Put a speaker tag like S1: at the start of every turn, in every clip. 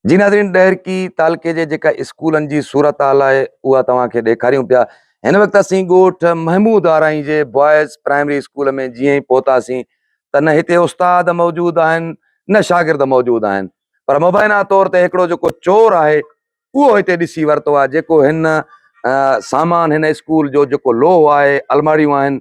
S1: जी नाज़रीन, ॾहरकी तालके जे जेका स्कूलनि जी सूरत हाल आहे उहा तव्हांखे ॾेखारियूं पिया। हिन वक़्तु असीं ॻोठ महमूद आराई जे बॉयज़ प्राइमरी स्कूल में जीअं ई पहुतासीं त न हिते उस्ताद मौजूदु आहिनि न शागिर्द मौजूदु आहिनि, पर मुबैना तौर ते हिकिड़ो जेको चोर आहे उहो हिते ॾिसी वरितो आहे, जेको हिन सामान हिन स्कूल जो जेको लोहो आहे, अलमारियूं आहिनि,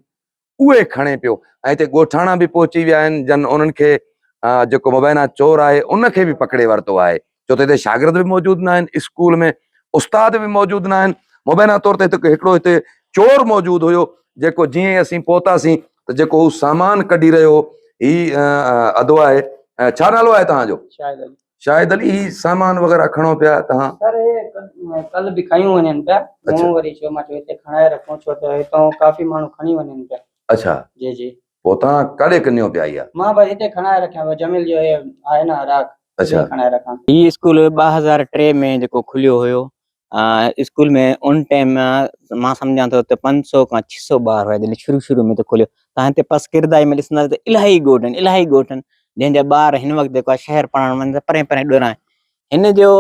S1: उहे खणे पियो। ऐं हिते ॻोठाणा बि पहुची विया आहिनि, जन उन्हनि खे जेको मुबैना चोर आहे उनखे बि पकड़े वरितो आहे। छो त हिते शागिर्द बि मौजूदु न आहिनि, स्कूल में उस्ताद बि मौजूदु न आहिनि। मुबैना तौर ते हिकिड़ो हिते चोर मौजूदु हुयो, जेको जीअं ई असीं पहुतासीं त जेको हू सामान कढी रहियो, ही अदो आहे। छा नालो आहे तव्हांजो? शाहिद अली। ही सामान वग़ैरह खणो पिया तव्हां?
S2: सर ये कल भी खयूं वञनि पिया। मूं वरी चयो मां हिते खणाए रखूं, छो त हितां काफ़ी माण्हू खणी वञनि पिया।
S1: अच्छा
S2: जी जी।
S1: पोइ तव्हां काॾे कनियो पिया इहा?
S2: मां बस हिते खणाए रखिया, जमील जो आहे न राग।
S1: अच्छा
S2: खणाए रखां। ही स्कूल 2003 में जेको खुलियो हुयो, स्कूल में उन टाइम मां सम्झां थो त 500 खां 600 ॿार हुया जॾहिं शुरू में त खुलियो। तव्हां हिते पस किरदाई में ॾिसंदा त इलाही ॻोठ आहिनि जंहिंजा ॿार हिन वक़्तु जेको आहे शहर पढ़णु वञनि त परे परे ॾोरां। हिन जो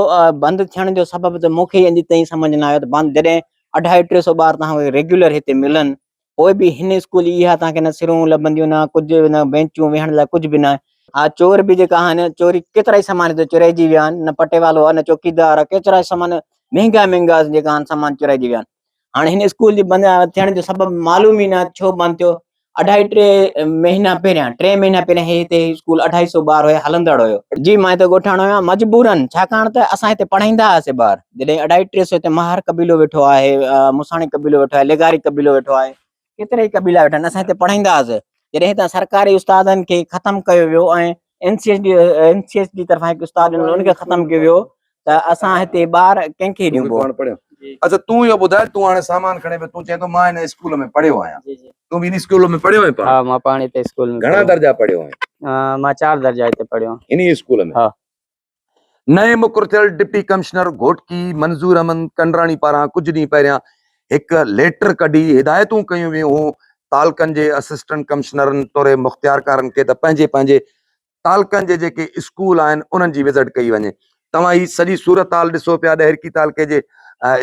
S2: बंदि थियण जो सबबु त मूंखे अॼु ताईं सम्झ न आयो त बंदि जॾहिं 250-300 ॿार तव्हांखे रेगुलर हिते मिलनि, पोइ बि हिन स्कूल इहा तव्हांखे न सिरूं लभंदियूं, न कुझु, न बेंचूं वेहण लाइ कुझु बि न। हा, चोर बि जेका आहिनि, चोरी केतिरा ई सामान हिते चुराइजी विया आहिनि। न पटे वालो आहे, न चौकीदार आहे, केतिरा ई सामान महांगा जेका आहिनि सामान चुराइजी विया आहिनि। हाणे हिन स्कूल जी बंदि थियण जो सबबु मालूम ई न छो बंदि थियो। 2.5-3 महीना पहिरियां, 3 महीना पहिरियां हिते स्कूल 250 ॿार हुया, हलंदड़ हुयो। जी मां हिते ॻोठाणो आहियां मजबूरन, छाकाणि त असां हिते पढ़ाईंदा हुआसीं ॿार। जॾहिं 250-300 हिते महार कबीलो वेठो आहे, मुसाणी कबीलो वेठो आहे, लेगारी कबीलो वेठो आहे, केतिरा ई कबीला वेठा आहिनि। असां हिते पढ़ाईंदा हुआसीं। जॾहिं हितां सरकारी उस्तादनि खे ख़तमु कयो वियो ऐं NCS जी तरफ़ां हिकु उस्ताद उनखे ख़तमु कयो वियो त असां हिते ॿार कंहिंखे ॾियूं।
S1: अच्छा, तूं इहो ॿुधाए, तूं हाणे सामान खणे पियो, तूं चए थो मां हिन स्कूल में पढ़ियो आहियां। तूं बि इन स्कूल में पढ़ियो आहीं?
S2: हा, मां पाण हिते स्कूल में।
S1: घणा दर्जा पढ़ियो आहीं?
S2: मां 4 दर्जा हिते पढ़ियो
S1: इन स्कूल में।
S2: हा।
S1: नए मुक़ररु थियल डिप्टी कमिश्नर घोटकी मंज़ूर अहमद कंडराणी पारां कुझु ॾींहं पहिरियां हिकु लेटर कढी हिदायतूं कयूं वियूं हुयूं तालकनि जे असिस्टेंट कमिश्नरनि तौरु मुख़्तियारकारनि खे त पंहिंजे पंहिंजे तालकनि जे जेके स्कूल आहिनि उन्हनि जी विज़िट कई वञे। तव्हां ही सॼी सूरत हाल ॾिसो पिया ॾहरकी तालके जे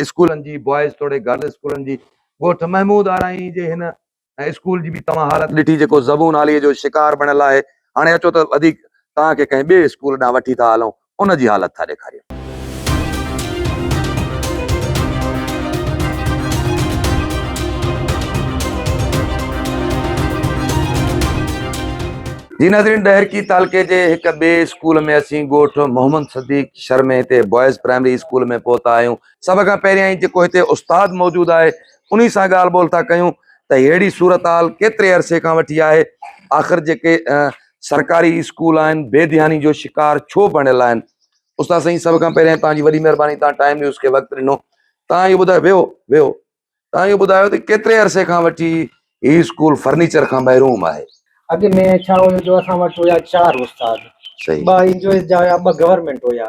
S1: स्कूलनि जी, बॉयज़ तौरु गर्ल्स स्कूलनि जी। ॻोठ महमूद आराई जे हिन स्कूल जी बि तव्हां हालत ॾिठी, जेको ज़बून हालीअ जो शिकार बणियल आहे। हाणे अचो त वधीक तव्हांखे कंहिं ॿिए स्कूल ॾांहुं वठी था हलूं, उन जी हालत था ॾेखारियूं। जी नाज़रीन, ॾहरकी तालके जे हिक ॿिए स्कूल में असीं ॻोठ मोहम्मद सदीक शर्मे हिते बॉयज़ प्राइमरी स्कूल में पहुता आहियूं। सभ खां पहिरियां ई जेको हिते उस्ताद मौजूदु आहे उन सां ॻाल्हि ॿोल था कयूं त अहिड़ी सूरत हाल केतिरे अरसे खां वठी आहे। आख़िर जेके सरकारी स्कूल आहिनि बेध्यानी जो शिकार छो बणियल आहिनि? उस्ताद साईं, सभ खां पहिरियां तव्हांजी वॾी महिरबानी, तव्हां टाइम न्यूज़ खे वक़्तु ॾिनो। तव्हां इहो ॿुधायो, वेहो, तव्हां इहो ॿुधायो त केतिरे अरसे खां वठी हीउ स्कूल फर्नीचर खां महरूम आहे?
S2: अॻु में छा हुयो जो असां वटि हुया 4 उस्ताद।
S1: सही।
S2: 2 इंजॉयस जा हुया, 2 गवर्नमेंट हुया।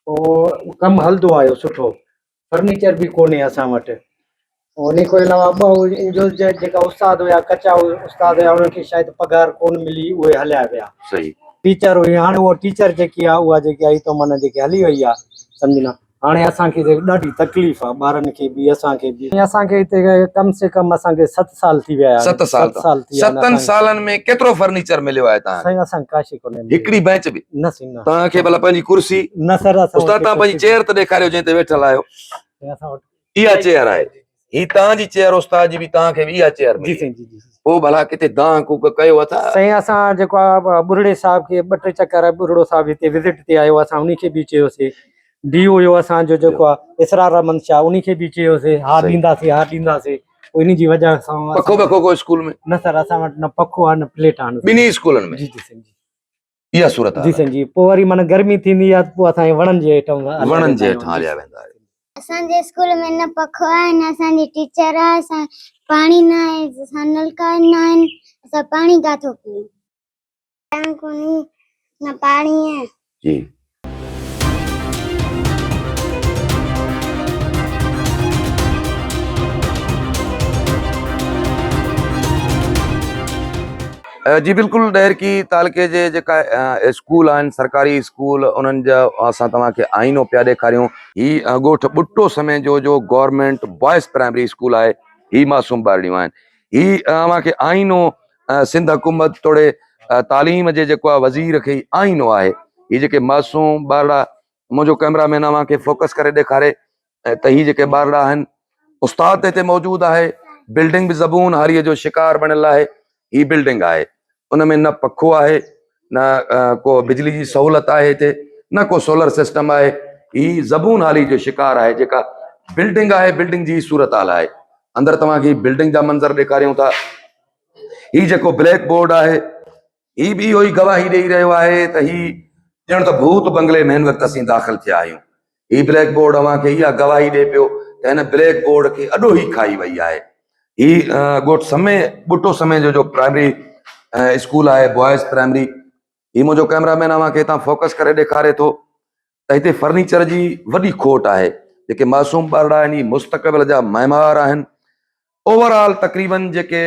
S2: पोइ कमु हलंदो आयो सुठो, फर्नीचर बि कोन्हे असां वटि। उन खां अलावा 2 इंजॉयस जा जेका उस्ताद हुया, कचा उस्ताद हुया, उन्हनि खे शायदि पघार कोन मिली, उहे हलिया विया।
S1: सही।
S2: टीचर हुई, हाणे उहा टीचर जेकी आहे उहा जेकी आई त माना जेकी हली वई आहे, सम्झना। हाणे असांखे ॾाढी तकलीफ़ आहे, ॿारनि खे बि असांखे बि। असांखे हिते कम से कम असांखे 7 साल थी विया आहिनि।
S1: 7 साल थी विया। 7 सालनि में केतिरो फर्नीचर मिलियो आहे तव्हां?
S2: साईं असां काशी कोन्हे,
S1: हिकिड़ी बेंच बि
S2: न साईं न।
S1: तव्हांखे भला पंहिंजी कुर्सी?
S2: न सर,
S1: उस्ताद तव्हां पंहिंजी चेयर त ॾेखारियो जंहिं ते वेठल आहियो। इहा चेयर आहे, ही तव्हांजी चेयर उस्ताद जी बि, तव्हांखे बि इहा चेयर मिली? जी जी। पोइ भला किथे दां कूक कयो अथव?
S2: साईं असां जेको आहे बुरड़े साहिब खे 2-3 चकर बुरड़ो साहिब हिते विज़िट ते आयो, असां उनखे बि चयोसीं। डी हुयो असांजो जेको आहे इसरार अहमद शाह, उनखे बि चयोसीं हा ॾींदासीं। इन जी वजह सां
S1: पखो बखो को स्कूल में?
S2: न सर, असां वटि न पखो आहे न प्लेट आहे।
S1: ॿिन्ही स्कूलनि में?
S2: जी जी साईं जी।
S1: इहा सूरत आहे?
S2: जी साईं जी। पोइ वरी माना गर्मी थींदी आहे, पोइ असांजे वणनि जे हेठां
S1: हलिया वेंदा आहियो।
S3: असांजे स्कूल में न पखो आहे, न असांजी टीचर आहे, असां पाणी न आहे, असां नलका न आहिनि, असां पाणी किथां पीऊं? न पाणी है
S1: जी। जी बिल्कुल, डहर की तालके जे जेका स्कूल आहिनि, सरकारी स्कूल, उन्हनि जा असां तव्हांखे आईनो पिया ॾेखारियूं। ही ॻोठ ॿुटो समय जो गवर्नमेंट बॉयज़ प्राइमरी स्कूल आहे, ही मासूम ॿारड़ियूं आहिनि। ही अव्हांखे आईनो सिंध हुकूमत तोड़े तालीम जे जेको आहे वज़ीर खे ही आईनो आहे। ही जेके मासूम ॿारड़ा, मुंहिंजो कैमरामैन अव्हांखे फोकस करे ॾेखारे त ही जेके ॿारड़ा आहिनि, उस्ताद हिते मौजूदु आहे। बिल्डिंग बि ज़बून हारीअ जो शिकार बणियल आहे। ही बिल्डिंग आहे, उनमें न पखो आहे, न को बिजली जी सहूलियत आहे हिते, न को सोलर सिस्टम आहे। ही ज़बून हाली जो शिकार आहे। जेका बिल्डिंग आहे, बिल्डिंग जी सूरत हाल आहे। अंदरि तव्हांखे बिल्डिंग जा मंज़र ॾेखारियूं था। ही जेको ब्लैक बोर्ड आहे, ही बि इहो ई गवाही ॾेई रहियो आहे त ही ॼण त भूत बंगले में हिन वक़्तु असीं दाख़िल थिया आहियूं। ही ब्लैक बोर्ड अव्हांखे इहा गवाही ॾिए पियो त हिन ब्लैक बोर्ड खे अॾो ई खाई वई आहे। ही ॻोठ समय ॿुटो समय जो प्राइमरी स्कूल आहे, बॉयज़ प्राइमरी। ही मुंहिंजो कैमरामैन अव्हांखे हितां फोकस करे ॾेखारे थो त हिते फर्नीचर जी वॾी खोट आहे। जेके मासूम ॿारड़ा आहिनि, ही मुस्तक़बिल जा महिमार आहिनि। ओवरऑल तक़रीबन जेके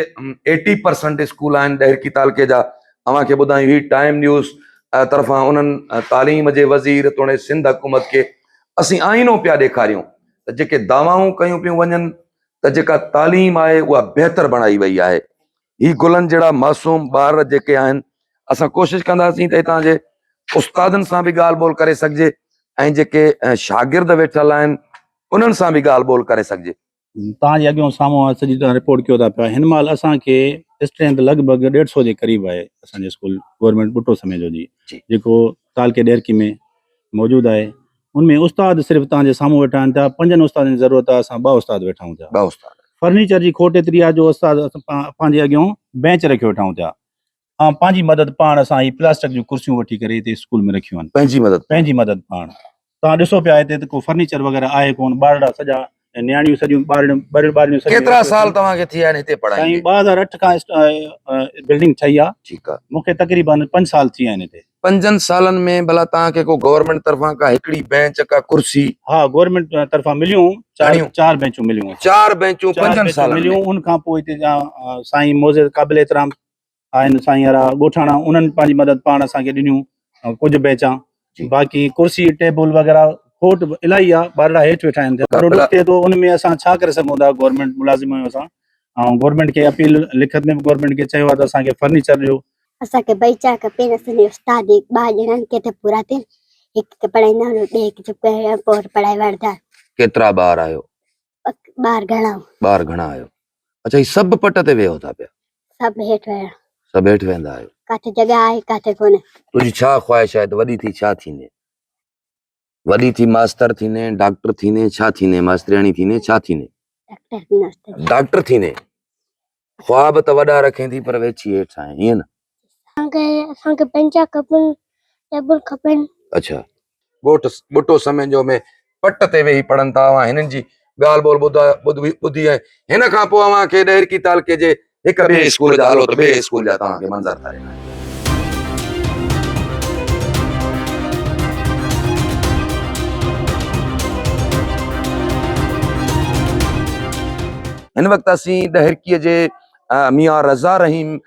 S1: 80% स्कूल आहिनि डहर की तालके जा, अव्हांखे ॿुधायूं। ही टाइम न्यूज़ तरफ़ां उन्हनि तालीम जे वज़ीर तोड़े सिंध हुकूमत खे असीं आईनो पिया ॾेखारियूं त जेके दावाऊं कयूं पियूं वञनि त जेका तालीम आहे उहा बहितर बणाई वई आहे। ही गुलनि जहिड़ा मासूम ॿार जेके आहिनि, असां कोशिशि कंदासीं त हितां जे उस्तादनि सां बि ॻाल्हि ॿोल करे सघिजे ऐं जेके शागिर्द वेठल आहिनि उन्हनि सां बि ॻाल्हि ॿोल करे सघिजे।
S4: तव्हांजे अॻियां साम्हूं आहे, सॼी तव्हां रिपोर्ट कयो था पिया। हिन महिल असांखे स्ट्रेंथ लॻभॻि 150 जे क़रीब आहे असांजे स्कूल गवर्नमेंट ॿुटो समय जो जी, जेको तालके ॾेरकी में मौजूदु आहे। उनमें उस्ताद सिर्फ़ु तव्हांजे साम्हूं वेठा आहिनि। त 5 उस्तादनि जी ज़रूरत आहे, असां 2 उस्ताद वेठा आहियूं था।
S1: 2 उस्ताद।
S4: फर्नीचर जी खोट एतिरी आहे जो उस्ताद पंहिंजे अॻियां बेंच रखियो वेठा आहियूं था। ऐं पंहिंजी मदद पाण असां ही प्लास्टिक जूं कुर्सियूं वठी करे हिते स्कूल में रखियूं आहिनि, पंहिंजी मदद पाण। तव्हां ॾिसो पिया हिते त को फर्नीचर वग़ैरह आहे कोन। ॿारड़ा सॼा न्याणियूं सॼियूं ॿारड़ियूं
S1: केतिरा साल तव्हांखे थी विया आहिनि हिते पढ़ाई?
S4: 2008 खां बिल्डिंग ठही आहे।
S1: ठीकु आहे।
S4: मूंखे तक़रीबन 5 साल थी विया आहिनि हिते।
S1: 5 सालनि में भला तव्हांखे को गवर्नमेंट तरफ़ां का हिकिड़ी बेंच का कुर्सी?
S4: हा, गवर्नमेंट तरफ़ां मिलियूं 4 बेंचूं मिलियूं।
S1: 4 बेंचूं 5 सालनि
S4: मिलियूं। उन खां पोइ हिते जा साईं मोज़े क़ाबिल एतिराम आहिनि, साईं यारा ॻोठाणा, उन्हनि पंहिंजी मदद पाण असांखे ॾिनियूं कुझु बेंचां। बाक़ी कुर्सी टेबल वग़ैरह खोट इलाही आहे। ॿारड़ा हेठि वेठा आहिनि। ॾुख थिए थो, उन में असां छा करे सघूं था गवर्नमेंट मुलाज़िम आहियूं असां। ऐं गवर्नमेंट खे अपील लिखत में गवर्नमेंट खे चयो आहे त असांखे फर्नीचर ॾियो।
S3: असांखे बेचा खपे। असांजे उस्ताद 2 ॼणनि खे त पूरा थियनि। हिकु खे पढ़ाईंदा आहियूं, ॿिए खे चुप करे पोइ पढ़ाई वठंदा।
S1: केतिरा ॿार आहियो?
S3: 12 घणा?
S1: 12 घणा आहियो? अच्छा, ही सभु पट ते वेहो था पिया?
S3: सभु हेठि वेहा।
S1: सभु हेठि वेंदा आहियो?
S3: काथे जॻह आहे, काथे कोन्हे।
S1: तुंहिंजी छा ख्वाहिश आहे त वॾी थी छा थींदे? वॾी थी मास्टर थींदे, डॉक्टर थींदे, छा थींदे? मास्टरियाणी थींदे, छा थींदे? डॉक्टर थींदे। ख्वाब त वॾा रखें थी पर वेची हेठि आहे, ईअं न?
S3: असांखे बेंचा खपनि, टेबल खपनि।
S1: अच्छा, ॻोठ ॿुटो समय जो में पट ते वेही पढ़नि था। हिननि जी ॻाल्हि ॿोल ॿुधी आहे। हिन खां पोइ अव्हांखे डहर की तालके जे हिकु ॿिए स्कूल जा हलो त ॿिए स्कूल जा तव्हांखे मंज़र था ॾियनि। हिन वक़्तु असीं डहरकीअ जे मियां रज़ा रहीम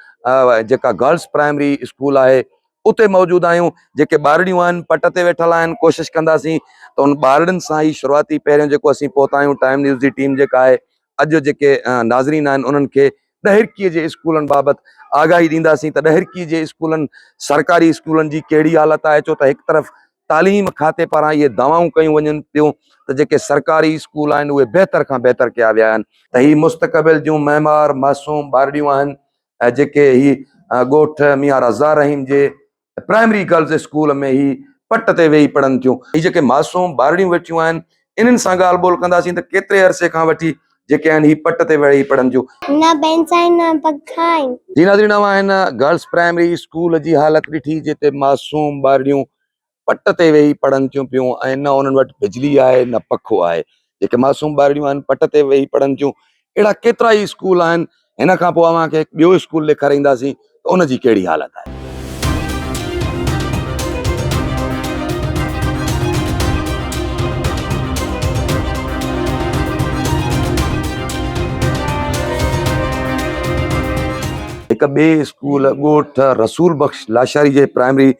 S1: जेका गर्ल्स प्राइमरी स्कूल आहे उते मौजूदु आहियूं। जेके ॿारड़ियूं आहिनि पट ते वेठल आहिनि। कोशिशि कंदासीं त उन ॿारड़ियुनि सां ई शुरूआती पहिरियों जेको असीं पहुता आहियूं टाइम न्यूज़ जी टीम जेका आहे, अॼु जेके नाज़रीन आहिनि उन्हनि खे डहरकीअ जे स्कूलनि बाबति आगाही ॾींदासीं त डहरकीअ जे स्कूलनि, सरकारी स्कूलनि जी कहिड़ी हालत आहे। छो त हिकु तरफ़ तालीम खाते पारां इहे दावाऊं कयूं वञनि पियूं त जेके सरकारी स्कूल आहिनि उहे बहितर खां बहितर कया विया आहिनि। त ही मुस्तक़बिल जूं महिमार मासूम ॿारड़ियूं आहिनि ऐं जेके ही ॻोठ मियां रज़ा रहीम जे प्राइमरी गर्ल्स स्कूल में ही पट ते वेही पढ़नि थियूं। ही जेके मासूम ॿारड़ियूं वेठियूं आहिनि इन्हनि सां ॻाल्हि ॿोल कंदासीं त केतिरे अरसे खां वठी जेके आहिनि ही पट ते वेही पढ़नि थियूं।
S3: न बेंच आहिनि, न पखा आहिनि।
S1: जी नाज़रीन, हिन गर्ल्स प्राइमरी स्कूल जी हालत ॾिठी जिते मासूम ॿारड़ियूं पट ते वेही पढ़नि थियूं पियूं ऐं न उन्हनि वटि बिजली आहे न पखो आहे। जेके मासूम ॿारड़ियूं आहिनि पट ते वेही पढ़नि थियूं। अहिड़ा केतिरा ई स्कूल आहिनि। हिन खां पोइ अव्हांखे ॿियो स्कूल ॾेखारींदासीं त उनजी कहिड़ी हालत आहे। हिक ॿिए स्कूल ॻोठ रसूल बख्श लाशारी जे प्राइमरी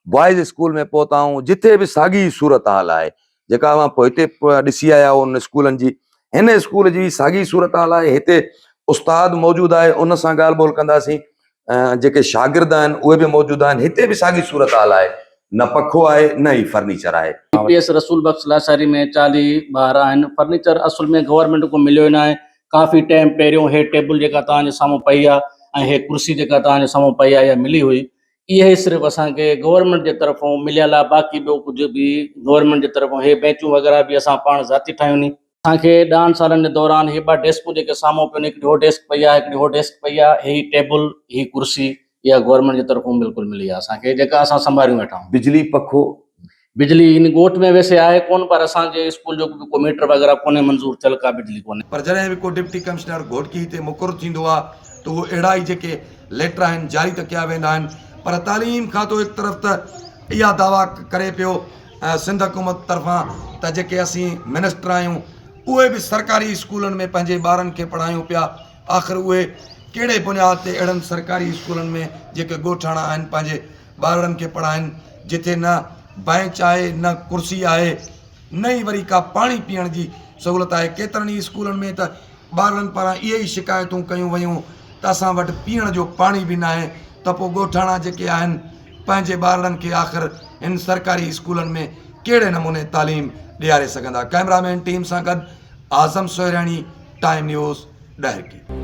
S1: बॉयज़ स्कूल में पहुता आहियूं, जिथे बि साॻी सूरत हाल आहे जेका अवां पोइ हिते ॾिसी आया हो उन स्कूलनि जी। हिन स्कूल जी साॻी सूरत हाल आहे। हिते उस्ताद मौजूदु आहे, उन सां ॻाल्हि ॿोल कंदासीं। जेके शागिर्द आहिनि उहे बि मौजूदु आहिनि। हिते बि साॻी सूरत हाल आहे, न पखो आहे न ई फर्नीचर आहे।
S5: पीएस रसूल बख्श लाशारी में 40 ॿार आहिनि। फर्नीचर असुल में गवर्नमेंट को मिलियो ई न आहे। काफ़ी टाइम पहिरियों हे टेबल जेका तव्हांजे साम्हूं पई आहे ऐं हे कुर्सी जेका तव्हांजे साम्हूं पई आहे इहा मिली हुई। इहे सिर्फ़ु असांखे गवर्नमेंट जे तरफ़ां मिलियल आहे। बाक़ी ॿियो कुझु बि गवर्नमेंट जे तरफ़ां हे बेंचूं वग़ैरह बि असां पाण ज़ाती ठाहियूं। असांखे 10 सालनि जे दौरान हे 2 डेस्कूं जेके साम्हूं पियूं, हिकिड़ी हो डेस्क पई आहे, हिकिड़ी हो डेस्क पई आहे। ही टेबल ही कुर्सी इहा गवर्नमेंट जे तरफ़ां बिल्कुलु मिली आहे असांखे, जेका असां संभालियूं वेठा आहियूं।
S1: बिजली पखो
S5: बिजली इन ॻोठ में वैसे आहे कोन, पर असांजे स्कूल जो को मीटर वग़ैरह कोन्हे मंज़ूर थियल, का बिजली कोन्हे।
S1: पर जॾहिं बि को डिप्टी कमिश्नर घोटकी हिते मुक़ररु थींदो आहे त उहो अहिड़ा ई जेके लेटर आहिनि जारी त कया वेंदा आहिनि। पर तालीम खातो हिकु तरफ़ त इहा दावा करे पियो सिंध हुकूमत तरफ़ां त जेके असीं मिनिस्टर आहियूं उहे बि सरकारी स्कूलनि में पंहिंजे ॿारनि खे पढ़ायूं पिया। आख़िर उहे कहिड़े बुनियाद ते अहिड़नि सरकारी स्कूलनि में जेके ॻोठाणा आहिनि पंहिंजे ॿारनि खे पढ़ाइनि, जिथे न बेंच आहे न कुर्सी आहे, न ई वरी का पाणी पीअण जी सहूलियत आहे। केतिरनि ई स्कूलनि में त ॿारनि पारां इहे ई शिकायतूं कयूं वयूं त असां वटि पीअण जो पाणी बि न आहे। त पोइ ॻोठाणा जेके आहिनि पंहिंजे ॿारनि खे आख़िर हिन सरकारी स्कूलनि में कहिड़े नमूने तालीम ॾियारे सघंदा। कैमरामैन टीम सां गॾु आज़म सोहराणी, टाइम न्यूज़, ॾहिकी।